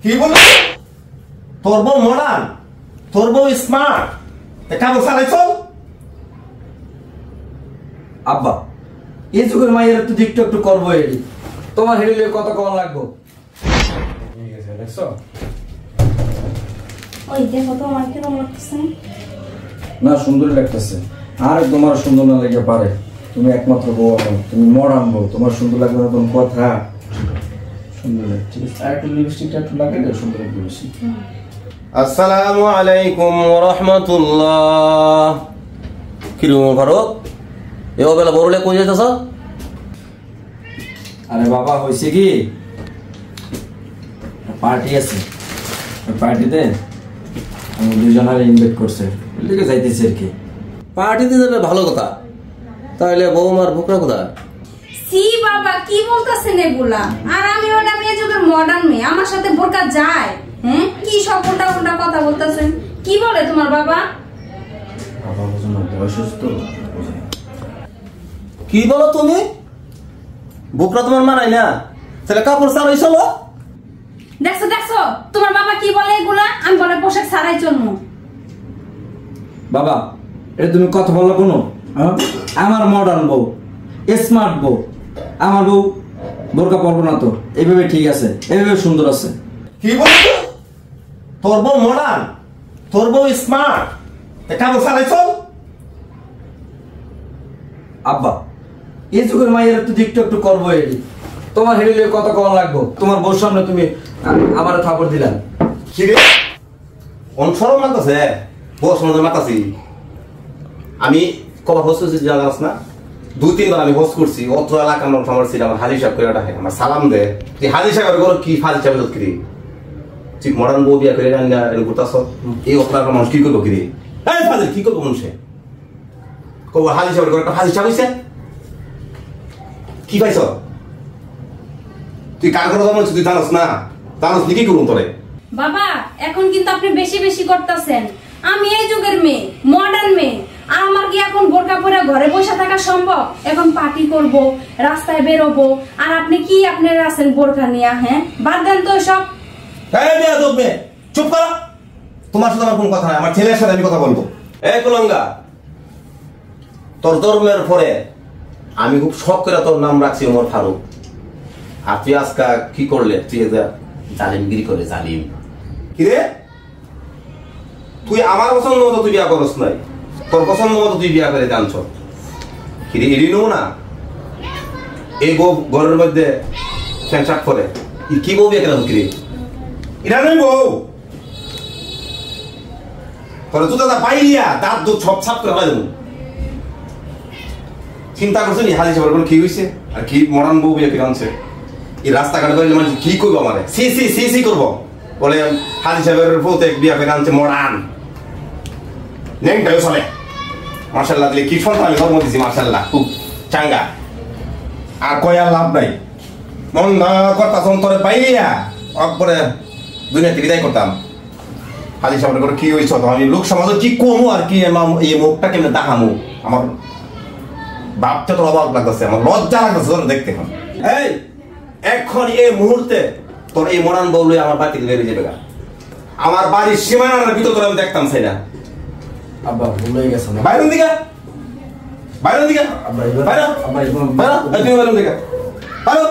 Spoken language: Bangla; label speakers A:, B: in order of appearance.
A: কি বললি? তোর বউ মডার্ন, তোর বউ স্মার্ট, কাগজ চালাইছ?
B: আব্বা এই যুগের মাইয়ের তো একটু একটু করবো এডি, তোমার হেডিলে কত কম লাগবো?
C: ওই দেখো তো আমার কিরকম লাগতেছে
B: না, সুন্দর লাগতেছে। আর তোমার সুন্দর না লাগে পারে, তুমি একমাত্র বউ, তুমি মডার্ন বউ, তোমার সুন্দর লাগবে না কোন কথা? সুন্দর লাগে, ঠিক আছে। আর একটু লিপস্টিকটা একটু লাগিয়ে দাও, সুন্দর লাগবে বেশি।
A: আসসালামু আলাইকুম ওয়া রাহমাতুল্লাহ। কি রে ফারুক, এ বেলা বড়লে কই যাইতাছ?
B: আরে বাবা হইছে কি, পার্টি আছে, পার্টিতে আমি দুজনের ইনভাইট করছে, এদিকে যাইতেছি আর কি।
A: পার্টিতে যাবে, ভালো কথা। তাহলে বৌমার বুকরা কোথায়?
C: সি বাবা কি বলতাছেন এগুলা? আর আমি ওটা মেয়ে যুগের মডার্ন মেয়ে, আমার সাথে বোরকা যায়? কি সব উল্টা উল্টা কথা বলতাছেন? কি বলে তোমার বাবা?
B: বাবা বুঝো না, অসুস্থ।
A: কি বলো তুমি? বুকরা তোমার মানাই না, তাহলে কাপড় ছাড়াই চলো।
C: দেখছো দেখছো তোমার বাবা কি বলে এগুলা? আমি বলে পোশাক ছাড়াই চলবো।
B: বাবা এটা তুমি কথা বললো কোনো? আমার মডার্ন বউ, স্মার্ট বউ, আমার বউ বোরকা পরবো না তো, এইভাবে ঠিক আছে, এইভাবে সুন্দর আছে।
A: কি বলছ? তোর বউ মডার্ন, তোর বউ স্মার্ট, কাপড় ছাড়াই চল।
B: আব্বা এই যুগের মাইয়ের তো একটু একটু করবো এডি, তোমার হেডিলে কত কম লাগবো? তোমার বউর সামনে তুমি আমার থাপড় দিলাম।
A: কি রে, অনসরম মাতাছে? বউ সমাজে মাতাছি আমি? কবার হোস্ট করছি জানাস না? 2-3 বার আমি হোস্ট করছি। অত্র এলাকার মানুষ আমার ছিল, আমার হাজি সাহেব করে ডাকে, আমার সালাম দে। তুই হাজি সাহেব করে কি ফাজি সাহেব কি তুই মডার্ন বউ বিয়া করে রান্না করতেছ? এই অত্র এলাকার মানুষ কি করবো? কি রে এই ফাজি কি করবো? মানুষে কব হাজি সাহেব করে একটা ফাজি সাহেব হইছে কি পাইছ? তুই কার কথা বলছিস? তুই জানাস না? জানাস কি করুন তোরে?
C: বাবা এখন কিন্তু আপনি বেশি বেশি করতেছেন। আমি এই যুগের মেয়ে, মডার্ন মেয়ে, আর আমার কি এখন বোরকা পরে ঘরে বসে থাকা সম্ভব? এখন পার্টি করব, রাস্তায় বেরোবো, আর আপনি কি আপনারা আছেন বোরকা নিয়ে? হ্যাঁ বাদ দেন তো সব।
A: চুপ কর, তোমার সাথে আমার কোনো কথা নাই, আমার ছেলের সাথে আমি কথা বলবো। এই কুলঙ্গা, তোর ধর্মের পরে আমি খুব শখ করে তোর নাম রাখছি ওমর ফারুক। আর তুই আজকা কি করলে? তুই জালিমগিরি করে জালিম। কিরে তুই আমার পছন্দ মতো তুই বিয়া করস নাই, তোর পছন্দ মতো তুই বিয়া করে জানছ। কিরে এড়ি নেব না? এই বউ ঘরের মধ্যে ফ্যানসাক করে কি বউ বিয়া কেন? কিরে এটা নই বউ, তোর জুতা পাইলিয়া দাঁত দুধ সব ছাপ করে দেবো। চিন্তা করছো নি হাজি সাহেবের কি হয়েছে? আর কি মডার্ন বউ বিয়ে ফিরে আনছে? এই রাস্তাঘাটে বেরোলে মানুষ কি করবো? আমার সি সি সি সি করবো বলে হাজি সাহেবের বউতে বিয়ে ফিরে আনছে মডার্ন নেংটাও চলে। মার্শাল্লাহ দিলে কি সন্তান আমি ধর্ম দিছি, মার্শাল্লাহ খুব চাঙ্গা। আর কয়ার লাভ নাই, মন না করতাম তোরে পাইলিয়া একবারে দুনিয়াতে বিদায় করতাম। হাজি সাহেবের করে কি হয়েছ? আমি লোক সমাজে কি কমু আর কি এই মুখটা কেমনে দেখামু? আমার বাপটা তোর অবাক লাগতেছে, আমার লজ্জা লাগতেছে তোর দেখতে। এই এখন এই মুহূর্তে তোর এই মডার্ন বউলে আমার বাড়ি থেকে বেরিয়ে যাবে। আমার বাড়ির সীমানার ভিতর তোর আমি দেখতাম সেটা।
B: আব্বা ভুলে গেছে না,
A: বাইরের দিকে বাইরের দিকে বাইরে বাইরে বাইরে দিকে বাইরে।